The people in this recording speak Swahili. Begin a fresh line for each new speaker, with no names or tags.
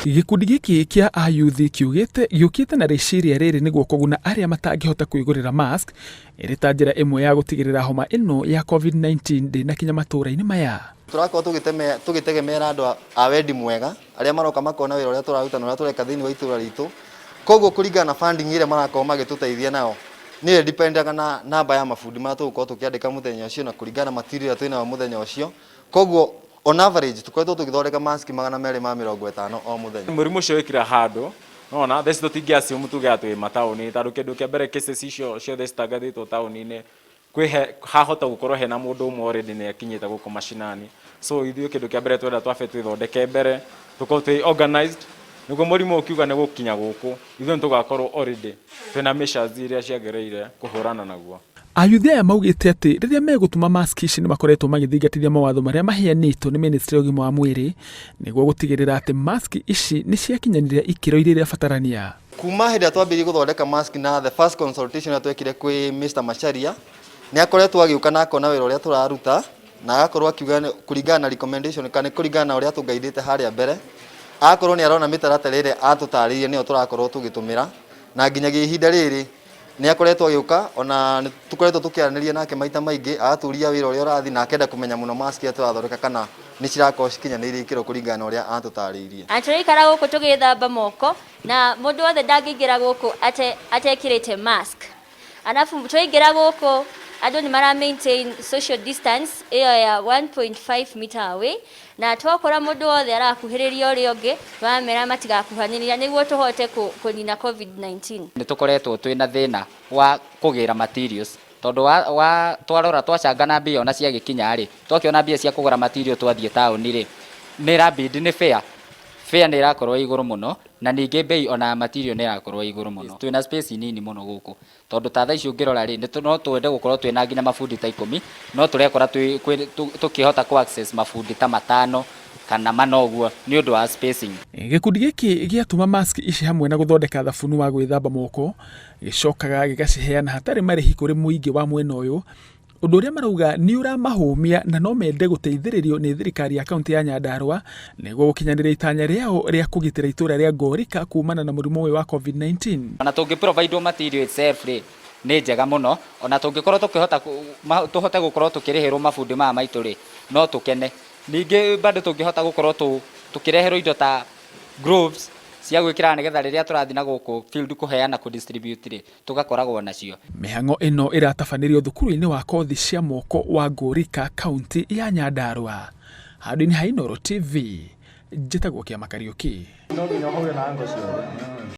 Gikundi giki kia ayuthi kiugite na riciria riri niguo kuguna aria matangihota kwigurira mask iri ta njira imwe ya gutigirira homa ino ya COVID-19 ndina kinya matura-ini maya.
Turakorwo tugitegemera andu a wendi mwega aria maroka makona wira uria turaruta na uria tureka thiini wa itura ritu, koguo kuringana na funding iria marakorwo magituteithia nao ni dependaga na namba ya mafundi ma tugukorwo tukiandika muthenya ucio na kuringana material twina wa muthenya ucio, koguo on average tukoretwo tugithondeka mask 250 o muthenya.
Murimu ucio wikira handu nona thesi tutingiacio mutuge atwi matauni tondu kindu kia mbere cases icio ciothe citangathitwo tauni-ini kwihe hahota gukorwo hena mundu umwe already ni akinyite guku mashinani, so ithuĩ kindu kia mbere twenda twabe twithondeke mbere tukorwo twi organized niguo murimu ukiuga ni gukinya guku ithuĩ tugakorwo already twina measures iria ciagĩrĩire kuhurana naguo.
Ayuthi aya maugite ati riria megutuma mask ici ni makoretwo magithingatithia mawatho maria maheanitwo ni ministry ugima wa mwiri niguo gutigirira ati mask ici ni ciakinyanire ikiro iria batarania.
Kuma hindi twambirie guthondeka mask na the first consultation ya twekire kwi Mr. Macharia ni akoretwo agiuka na akona wira uria turaruta na agakorwo akiuga kuringana na recommendation kana kuringana na uria tungaidite haria mbere, agakorwo ni arona mitaratara iria atutaririe niyo turakorwo tugitumira na nginyagia ihinda riri ni akoretwo agiuka ona tukoretwo tukiaraniria nake maita maingi aturia wira uria urathi na akenda kumenya muno mask ya twathondeka kana ni cirakorwo cikinyanĩirie ikiro kuringana na uria atutariirie.
Atũraikara guku tugithamba moko na mundu wothe ndangĩingĩra guku atekĩrĩte mask. Alafu twaingĩra guku andu ni mara maintain social distance iyo ya 1.5 meter away na twakora mundu wothe arakuhĩrĩria ũrĩa ũngĩ twamera matigakuhanĩrĩria niguo tuhote kunina COVID-19.
Ni tukoretwo twina thina wa kugira materials tondu wa twarora twacangana mbia ona ciagikinya ri twakiona mbia cia kugura material twathie tauni ri ni rabidi ni fair ni irakorwo iguru muno na ningi bei ona material ni irakorwo iguru muno. Twina space nini muno guku tondu ta thaa icio ngirora ri no twende gukorwo twina nginya mafundi ta 10 no turekora tukihota ku access mafundi ta 5 kana manoguo ni undu wa spacing.
Gikundi giki giatuma mask ici hamwe na guthondeka thabuni wa gwithamba moko gicokaga gigaciheana hatari marihi kuri muingi wa mwena uyu, undu uria marauga ni uramahumia na no mende guteithiririo ni thirikari ya kaunti ya Nyandarua niguo gukinyanira itanya riao ria kugitira itura ria Ngorika kumana na murimu wa COVID-19.
Ona tungi provide material itself ni njega muno, ona tungikorwo tuhote gukorwo tukirihirwo mafundi ma maitu ri no tukene. Ningi bado tungihota gukorwo tukireherwo indo ta gloves cia gwikira nigetha riria turathi na guku field kuheana ku distribute ri tugakoragwo nacio.
Mihango ino iratabanirio thukuru-ini wa kothi cia moko wa Ngorika kaunti ya Nyandarua. Handũ-inĩ ha Inooro TV njĩtagwo Kĩama Kariũki.